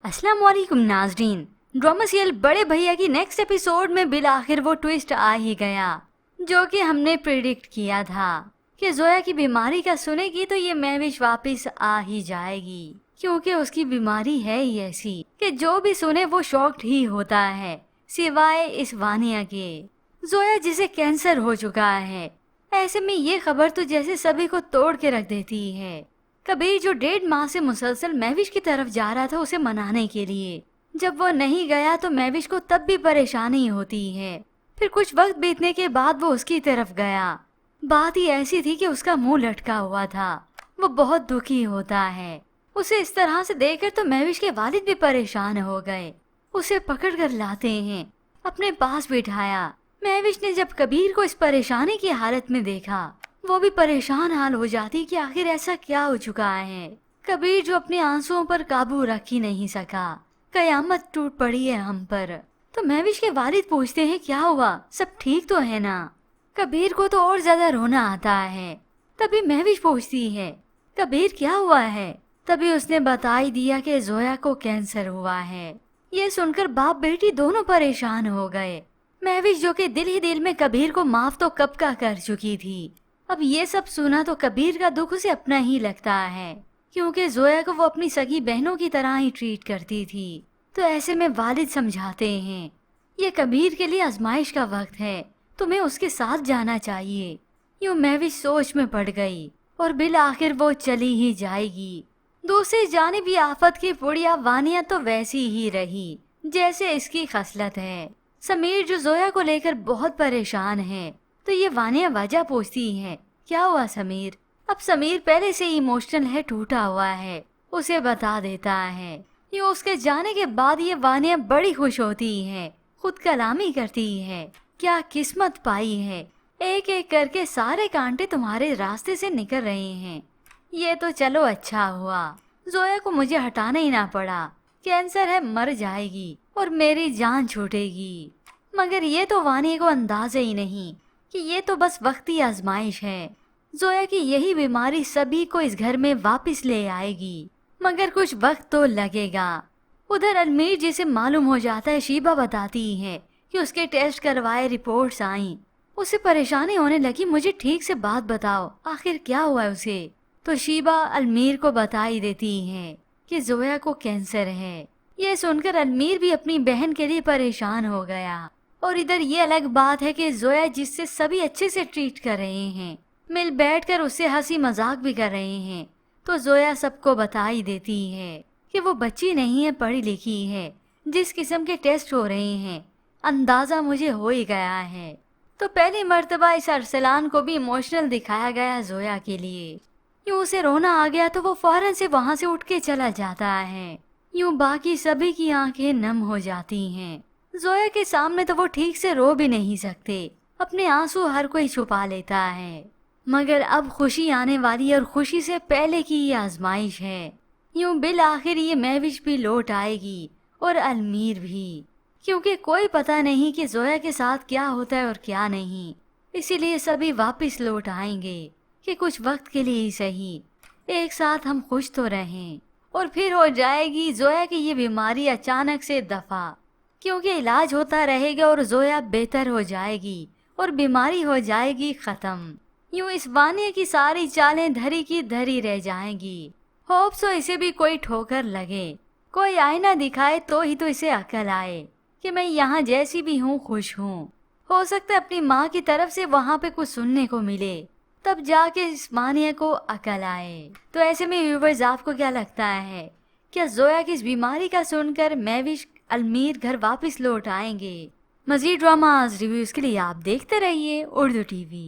अस्सलाम वालेकुम नाजरीन। ड्रामा सीरियल बड़े भैया की नेक्स्ट एपिसोड में बिल आखिर वो ट्विस्ट आ ही गया जो कि हमने प्रिडिक्ट किया था कि जोया की बीमारी का सुनेगी तो ये महविश वापस आ ही जाएगी, क्योंकि उसकी बीमारी है ही ऐसी कि जो भी सुने वो शॉक्ड ही होता है, सिवाय इस वानिया के। जोया जिसे कैंसर हो चुका है, ऐसे में ये खबर तो जैसे सभी को तोड़ के रख देती है। कबीर जो 1.5 माह से मुसलसल महविश की तरफ जा रहा था उसे मनाने के लिए, जब वो नहीं गया तो महविश को तब भी परेशानी होती है। फिर कुछ वक्त बीतने के बाद वो उसकी तरफ गया। बात ही ऐसी थी कि उसका मुंह लटका हुआ था। वो बहुत दुखी होता है। उसे इस तरह से देखकर तो महविश के वालिद भी परेशान हो गए। उसे पकड़ कर लाते हैं, अपने पास बिठाया। महविश ने जब कबीर को इस परेशानी की हालत में देखा, वो भी परेशान हाल हो जाती कि आखिर ऐसा क्या हो चुका है। कबीर जो अपने आंसुओं पर काबू रख ही नहीं सका, कयामत टूट पड़ी है हम पर। तो महविश के वालिद पूछते हैं क्या हुआ, सब ठीक तो है ना। कबीर को तो और ज्यादा रोना आता है। तभी महविश पूछती है कबीर क्या हुआ है। तभी उसने बता ही दिया कि जोया को कैंसर हुआ है। ये सुनकर बाप बेटी दोनों परेशान हो गए। महविश जो कि दिल ही दिल में कबीर को माफ तो कब का कर चुकी थी, अब ये सब सुना तो कबीर का दुख उसे अपना ही लगता है, क्योंकि जोया को वो अपनी सगी बहनों की तरह ही ट्रीट करती थी। तो ऐसे में वालिद समझाते हैं ये कबीर के लिए आजमाइश का वक्त है, तुम्हें उसके साथ जाना चाहिए। यूं महविश सोच में पड़ गई और बिल आखिर वो चली ही जाएगी। दूसरी जानिब ये आफत की पुड़िया वानिया तो वैसी ही रही जैसे इसकी खसलत है। समीर जो जोया को लेकर बहुत परेशान है, तो ये वानिया वजह पूछती है क्या हुआ समीर। अब समीर पहले से इमोशनल है, टूटा हुआ है, उसे बता देता है। ये उसके जाने के बाद ये वानिया बड़ी खुश होती है, खुद कलामी करती है, क्या किस्मत पाई है, एक एक करके सारे कांटे तुम्हारे रास्ते से निकल रहे हैं। ये तो चलो अच्छा हुआ, जोया को मुझे हटाना ही ना पड़ा। कैंसर है, मर जाएगी और मेरी जान छूटेगी। मगर ये तो वानिया को अंदाजा ही नहीं कि ये तो बस वक्ती आजमाइश है। जोया की यही बीमारी सभी को इस घर में वापस ले आएगी, मगर कुछ वक्त तो लगेगा। उधर अलमीर जिसे मालूम हो जाता है, शीबा बताती है कि उसके टेस्ट करवाए, रिपोर्ट्स आई। उसे परेशानी होने लगी, मुझे ठीक से बात बताओ आखिर क्या हुआ है उसे। तो शीबा अलमीर को बता ही देती है कि जोया को कैंसर है। ये सुनकर अलमीर भी अपनी बहन के लिए परेशान हो गया। और इधर ये अलग बात है कि जोया जिससे सभी अच्छे से ट्रीट कर रहे हैं, मिल बैठकर उससे हंसी मजाक भी कर रहे हैं, तो जोया सबको बता ही देती है कि वो बच्ची नहीं है, पढ़ी लिखी है। जिस किस्म के टेस्ट हो रहे हैं अंदाजा मुझे हो ही गया है। तो पहली मर्तबा इस अरसलान को भी इमोशनल दिखाया गया जोया के लिए। यूं उसे रोना आ गया तो वो फौरन से वहां से उठ के चला जाता है। यूं बाकी सभी की आंखें नम हो जाती हैं। जोया के सामने तो वो ठीक से रो भी नहीं सकते, अपने आंसू हर कोई छुपा लेता है। मगर अब खुशी आने वाली है और खुशी से पहले की ये आजमाइश है। यूं बिल आखिर ये महविश भी लौट आएगी और अलमीर भी, क्योंकि कोई पता नहीं कि जोया के साथ क्या होता है और क्या नहीं। इसीलिए सभी वापस लौट आएंगे कि कुछ वक्त के लिए ही सही एक साथ हम खुश तो रहें। और फिर हो जाएगी जोया की ये बीमारी अचानक से दफा, क्योंकि इलाज होता रहेगा और जोया बेहतर हो जाएगी और बीमारी हो जाएगी खत्म। यूं इस वानिया की सारी चालें धरी की धरी रह जाएंगी। होप सो इसे भी कोई ठोकर लगे, कोई आईना दिखाए तो ही तो इसे अकल आए कि मैं यहाँ जैसी भी हूँ खुश हूँ। हो सकता है अपनी माँ की तरफ से वहाँ पे कुछ सुनने को मिले, तब जाके इस वानिया को अकल आए। तो ऐसे में व्यूवर्स आपको क्या लगता है, क्या जोया की इस बीमारी का सुनकर महविश अलमीर घर वापस लौट आएंगे? मजीद ड्रामास रिव्यूज के लिए आप देखते रहिए उर्दू टीवी।